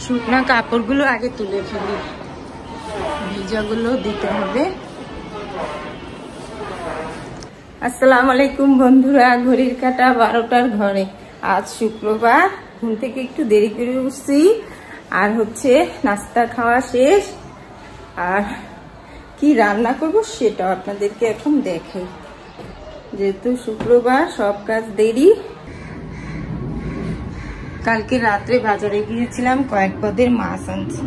শুকনা কাপড়গুলো আগে তুলে ফেলি, ভিজাগুলো দিতে হবে। আসসালামু আলাইকুম বন্ধুরা, ঘড়ির কাঁটা 12টার ঘরে। আজ শুক্রবার, ঘুম থেকে একটু দেরি করে উঠছি, আর হচ্ছে নাস্তা খাওয়া শেষ। আর কি রান্না করব সেটা আপনাদেরকে এখন দেখাই, যেহেতু শুক্রবার সব কাজ দেরি। কালকে রাত্রে বাজারে গিয়েছিলাম, কয়েক পদের মাছ আনছি,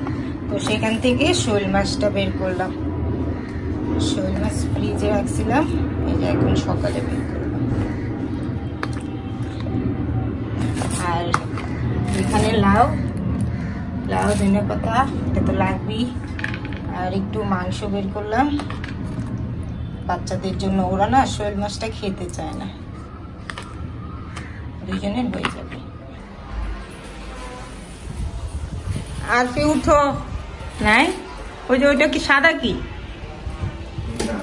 তো সেখান থেকে শোল মাছটা বের করলাম। শোল মাছ ফ্রিজে রাখছিলাম, এই যে এখন সকালে বের করলাম। আর এখানে লাউ ধনে পাতা, এটা তো লাগবেই। আর একটু মাংস বের করলাম বাচ্চাদের জন্য, ওরা না শোল মাছটা খেতে চায় না, দুজনের হয়ে যাবে। আর কি উঠো নাই, ওই যে ওইটা কি সাদা, কি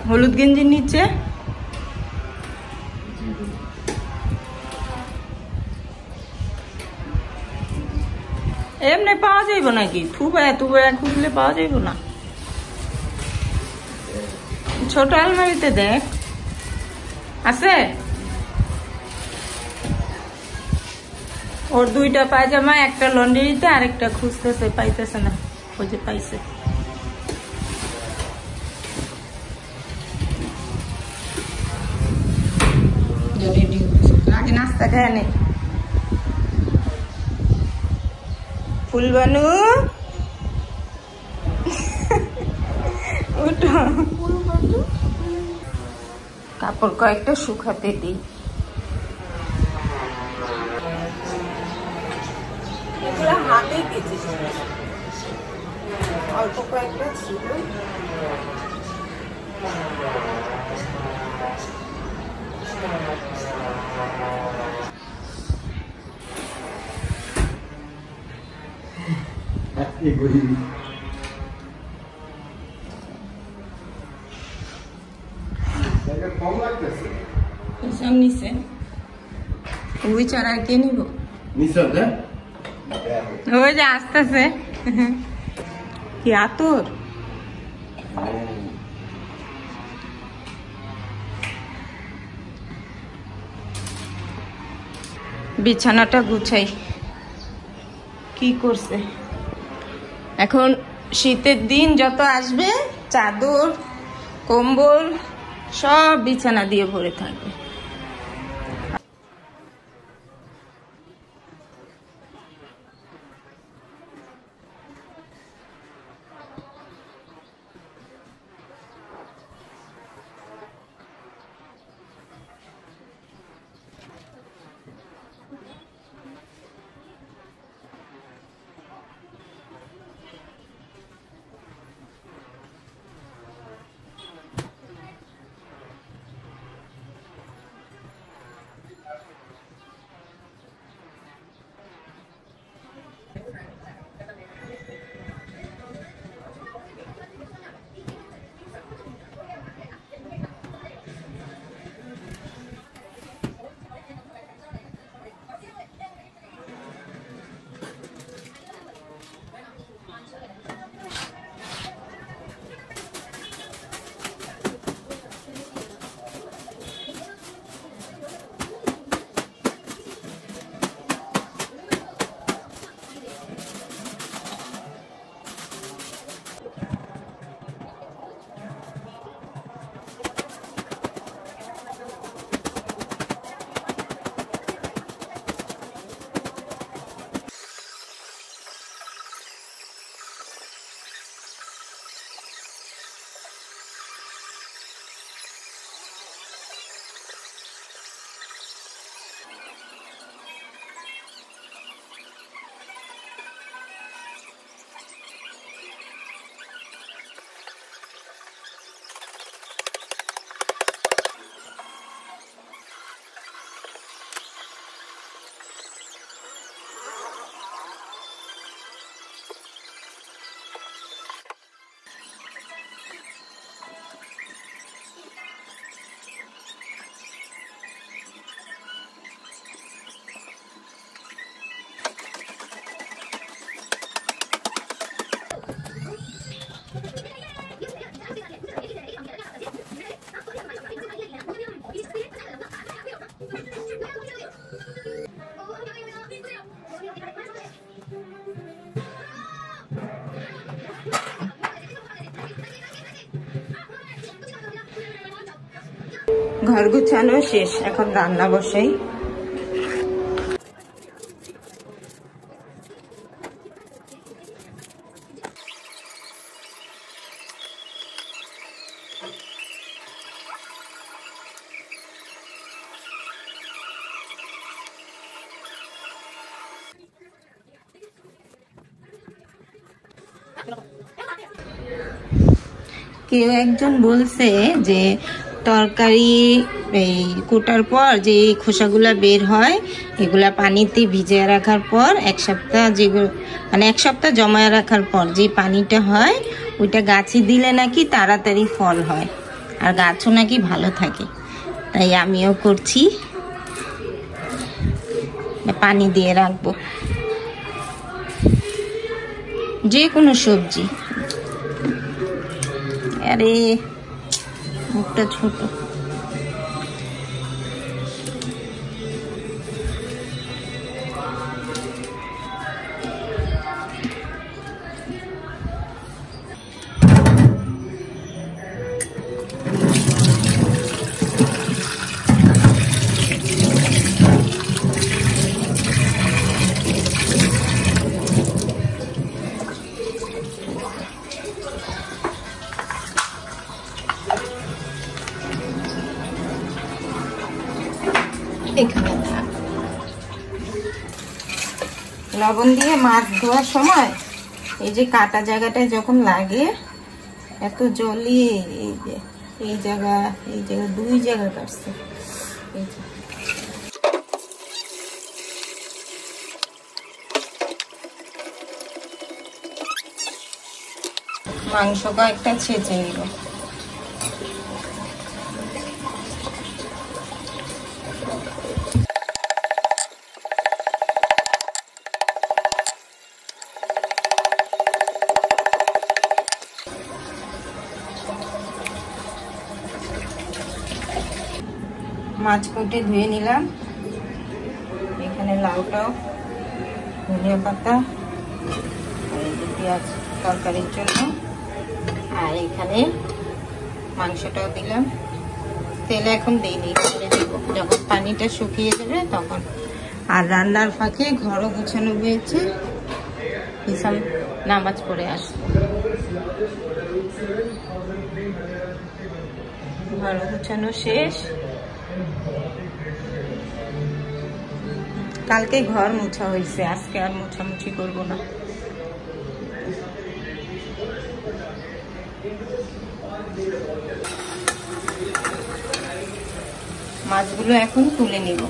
হলুদ গেঞ্জির নিচে এমনি পাওয়া যাইব নাকি? থুবায়া খুঁজলে পাওয়া যাইব না? ছোট আলমারিতে দেখ, আছে। ওর দুইটা পায়জামা, একটা লন্ড্রিতে, আরেকটা খুঁজতেছে, পাইতেছে না। ওই যে পাইছে। আগে নাস্তা খায় নে। ফুলবানু উঠো, কাপড় কয়েকটা শুকাতে দিই। এগুলো হাতে কেচেছি, অল্প কয়েকটা ছিল। নিচে ওই চারা কে নিব, ওই যে আসতেছে। কি আতর? বিছানাটা গুছাই। কি করছে এখন? শীতের দিন যত আসবে, চাদর কম্বল সব বিছানা দিয়ে ভরে থাকবে। ঘর গুছানো শেষ, এখন রান্না বসাই। কেউ একজন বলছে যে তরকারি এই কোটার পর যে খোসাগুলা বের হয় এগুলা পানিতে ভিজিয়ে রাখার পর এক সপ্তাহ, যেগুলো মানে এক সপ্তাহ জমায় রাখার পর যে পানিটা হয় ওইটা গাছে দিলে নাকি তাড়াতাড়ি ফল হয় আর গাছও নাকি ভালো থাকে। তাই আমিও করছি, পানি দিয়ে রাখবো যে কোনো সবজি। আরে মুখটা ছোট। এখানে লবণ দিয়ে মাছ ধোয়ার সময় এই যে কাটা জায়গাটায় যখন লাগে এত জলি, এই জায়গা দুই জায়গা কাটছে। মাংস কয়েকটা ছেঁচে নিব। মাছ কেটে ধুয়ে নিলাম। এখানে লাউটাও, ধনিয়া পাতা, পেঁয়াজ তরকারির জন্য, আর এখানে মাংসটাও দিলাম। তেলে এখন দিইনি, পরে দিব যখন পানিটা শুকিয়ে যাবে তখন। আর রান্নার ফাঁকে ঘরও গুছানো হয়েছে, হিসাব নামাজ পড়ে আসবে। ঘর গুছানো শেষ। কালকে ঘর মোছা হয়েছে, আজকে আর মোছামুছি করবো না। মাছগুলো এখন তুলে নিব।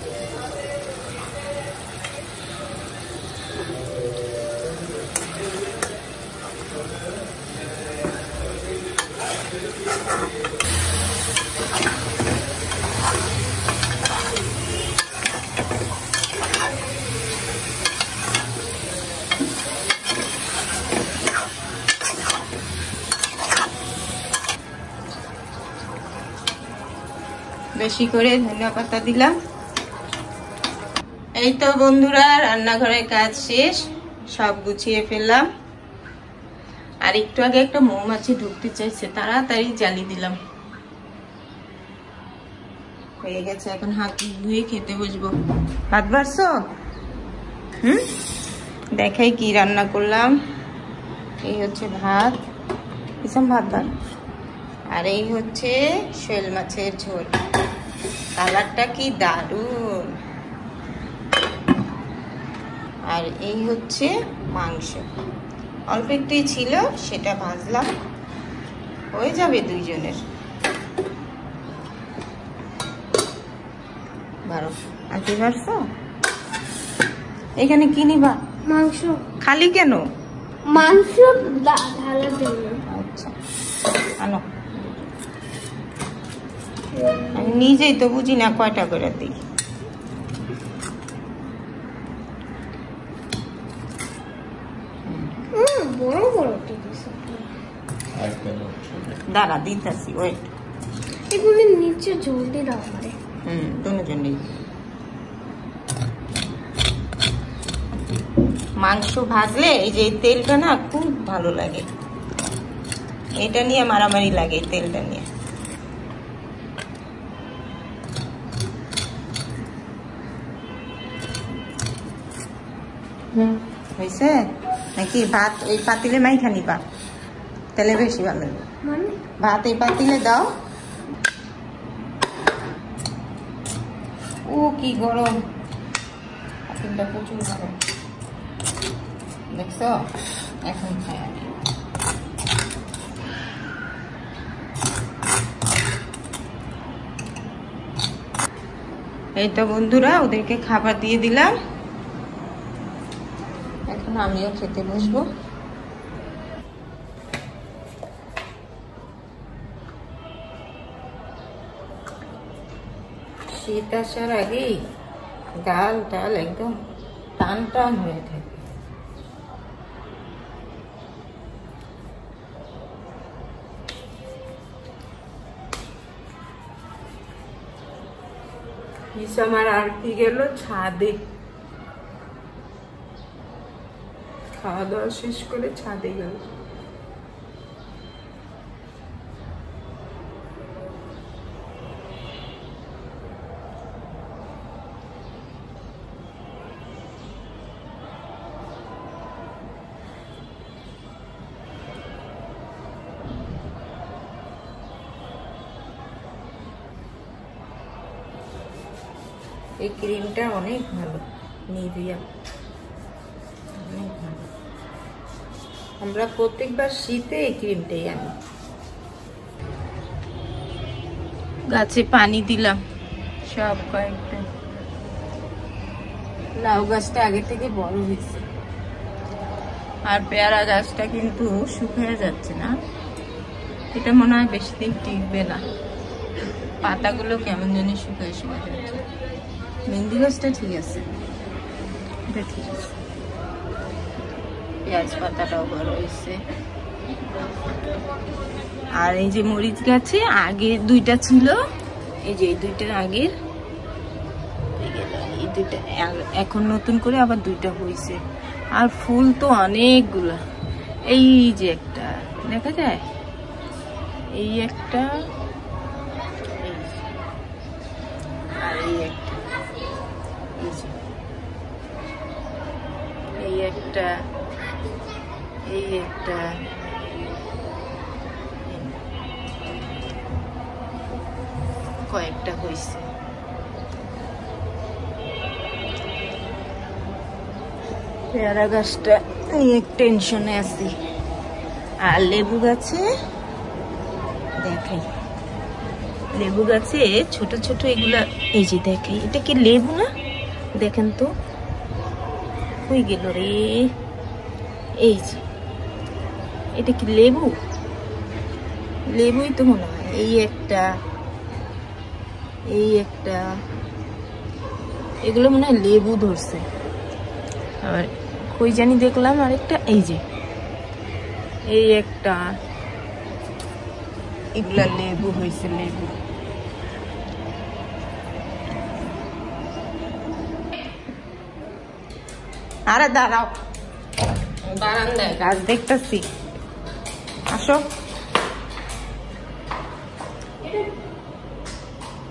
বেশি করে ধনিয়া পাতা দিলাম। এই তো বন্ধুরা, রান্নাঘরের কাজ শেষ, সব গুছিয়ে ফেললাম। আর একটু আগে একটা মৌমাছি ঢুকতে চাইছে, তাড়াতাড়ি জ্বালিয়ে দিলাম। হয়ে গেছে, এখন হাত ধুয়ে খেতে বসবো। ভাত বাড়ছো? দেখাই কি রান্না করলাম। এই হচ্ছে ভাত, কিসম ভাত বান, আর এই হচ্ছে শোল মাছের ঝোল। কালারটা কি দারুণ। আর এই হচ্ছে মাংস, অল্প একটুই ছিল, সেটা ভাজলাম, হয়ে যাবে দুইজনের। বারো আনতে পারছো? এখানে কি নিবা? মাংস। খালি কেন? মাংস ঢালার জন্য। আচ্ছা আনো। আমি নিজেই তো বুঝি না কয়টা করে দিই। বড় বড় দাঁড়া দিতেছি, ওয়েট। এগুলি নিচে জলদি দাও আমারে। দুজনেই। মাংস ভাজলে এই যে তেলটা না খুব ভালো লাগে, এটা নিয়ে মারামারি লাগে, তেলটা নিয়ে। হয়েছে নাকি? ভাত ওই পাতিলে মাইখা নিবা, তাহলে বেশি ভালো। ভাত এই পাতিলে দাও। ও কি গরম, পাতিলটা প্রচুর গরম দেখছো। এখন খাই আমি। এই তো বন্ধুরা ওদেরকে খাবার দিয়ে দিলাম, এখন আমিও খেতে বসবো। শীত আসার আগেই গাল টাল একদম টান টান হয়ে থাকে। আমার আর কি গেল ছাদে, খাওয়া দাওয়া শেষ করে ছাদে গেল। এই ক্রিমটা অনেক ভালো, নিভিয়া অনেক ভালো। আমরা প্রত্যেকবার শীতে এই ক্রিমটাই আনি। গাছে পানি দিলাম সব কয়েকটা। লাউ গাছটা আগে থেকে বড় হয়েছে, আর পেয়ারা গাছটা কিন্তু শুকিয়ে যাচ্ছে না। এটা মনে হয় বেশি দিন টিকবে না, পাতাগুলো কেমন জানি শুকিয়ে শুকিয়ে যাচ্ছে। মেহেন্দি গাছটা ঠিক আছে, এটা ঠিক আছে। পেঁয়াজ পাতাটাও বড় হয়েছে। আর এই যে মরিচ গাছে আগে দুইটা ছিল, এই যে এই দুইটার আগের এই দুইটা, এখন নতুন করে আবার দুইটা হয়েছে। আর ফুল তো অনেকগুলা। এই যে একটা দেখা যায়, এই একটা, আর এই একটা, এই একটা, এই একটা, কয়েকটা হয়েছে। পেয়ারা গাছটা নিয়ে টেনশনে আছি। আর লেবু গাছে দেখাই, লেবু গাছে ছোট ছোট এগুলা, এই যে দেখাই, এটা কি লেবু না? দেখেন তো হয়ে গেল রে। এই যে এটা কি লেবু? লেবুই তো মনে হয়। এই একটা, এই একটা, এগুলো মনে হয় লেবু ধরছে। আর কই জানি দেখলাম আরেকটা, এই যে এই একটা, এগুলা লেবু হয়েছে, লেবু। আরে দাঁড়াও, বারান্দায় গাছ দেখতেছি, আসো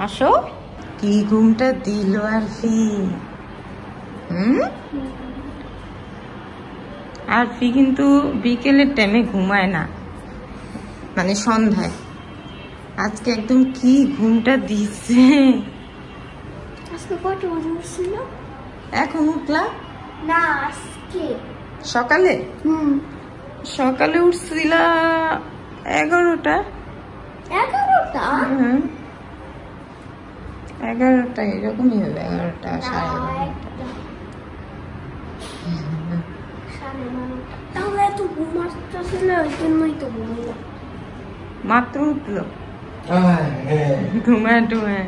আসো। কি ঘুমটা দিল আরফি। আরফি কিন্তু বিকেলের টাইমে ঘুমায় না, মানে সন্ধ্যায়। আজকে একদম কি ঘুমটা দিচ্ছে। আজকে কয়টা বাজে উঠছিল? এখন উঠলা না, আজকে সকালে। সকালে উঠছিল 11টা। 11টা? 11টা এরকমই হবে, 11টা 11:30। তাহলে এত ঘুমাচ্ছিল, ওই জন্যই তো ঘুমাইলাম। মাত্র উঠলো, ঘুমায় টুমায়।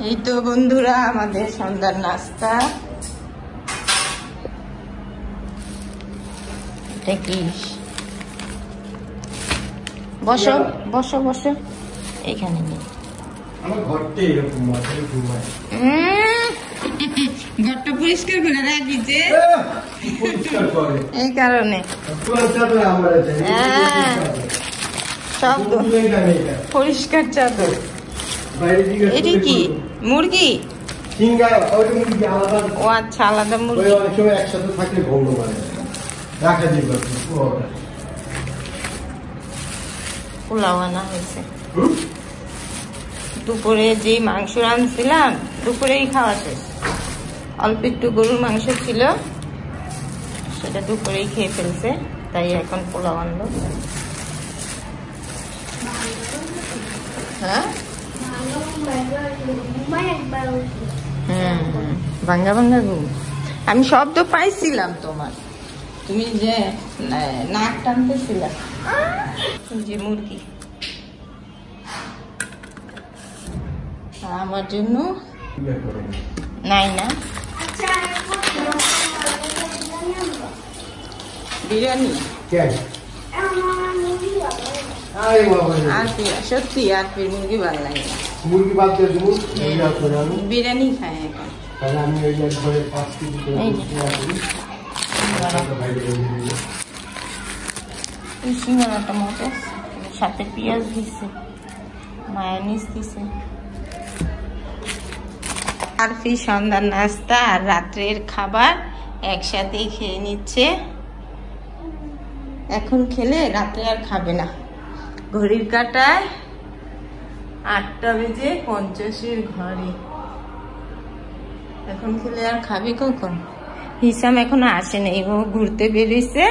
এই তো বন্ধুরা আমাদের সন্ধ্যার নাস্তা। এটা কি? বসো বসো বসো, এখানে নেই। ঘরটা পরিষ্কার করে রাখি যে, এই কারণে সব পরিষ্কার চাদর। এটা কি মুরগি? সিঙ্গারা ওই মুরগি আলাদা। ও আচ্ছা, আলাদা মুরগি। ওই অনেক সময় একসাথে থাকলে ভঙ্গ করে রাখা যাবে। পোলাও আনা হয়েছে। দুপুরে যে মাংস রাঁধছিলাম দুপুরেই খাওয়া শেষ। অল্প একটু গরুর মাংস ছিল, সেটা দুপুরেই খেয়ে ফেলছে, তাই এখন পোলাও আনলো। হ্যাঁ ভাঙ্গা ভাঙ্গা ঘুম। আমি শব্দ পাইছিলাম তোমার, তুমি যে নাক টানতেছিলা। যে মুরগি আমার জন্য নাই না বিরিয়ানি। আর সত্যি আর মুরগি ভালো লাগে না। মুরগি বাদ দিয়ে দেবো, বিরিয়ানি খাই এখন। তাহলে আমি ওই ঘরে 5 কেজি করে সিঙ্গারাটা মতো সাথে পেঁয়াজ দিছে, মায়োনিজ দিছে। আর সন্ধ্যার নাস্তা আর রাত্রের খাবার একসাথেই খেয়ে নিচ্ছে। এখন খেলে রাত্রে আর খাবে না। ঘড়ির কাঁটায় 8:50 ঘরে। এখন খেলে আর খাবে কখন? হিসাম এখনো আসে নাই, ও ঘুরতে বেরিয়েছে।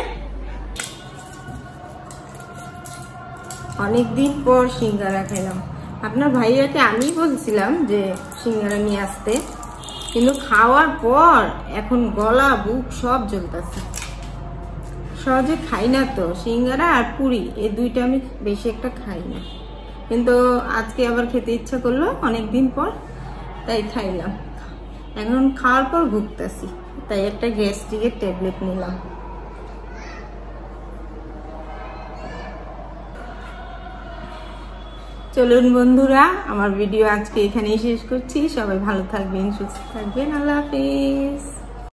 অনেকদিন পর সিঙ্গারা খেলাম। আপনার ভাইয়াকে আমি বলছিলাম যে সিঙ্গারা নিয়ে আসতে, কিন্তু খাওয়ার পর এখন গলা বুক সব জ্বলতেছে। সহজে খাই না তো সিঙ্গারা আর পুরি, এই দুইটা আমি বেশি একটা খাই না, কিন্তু আজকে আবার খেতে ইচ্ছা করলো অনেকদিন পর, তাই খাইলাম। এখন খাওয়ার পর ভুগতেছি, তাই একটা গ্যাস্ট্রিকের ট্যাবলেট নিলাম। চলুন বন্ধুরা, আমার ভিডিও আজকে এখানেই শেষ করছি। সবাই ভালো থাকবেন, সুস্থ থাকবেন। আল্লাহ হাফেজ।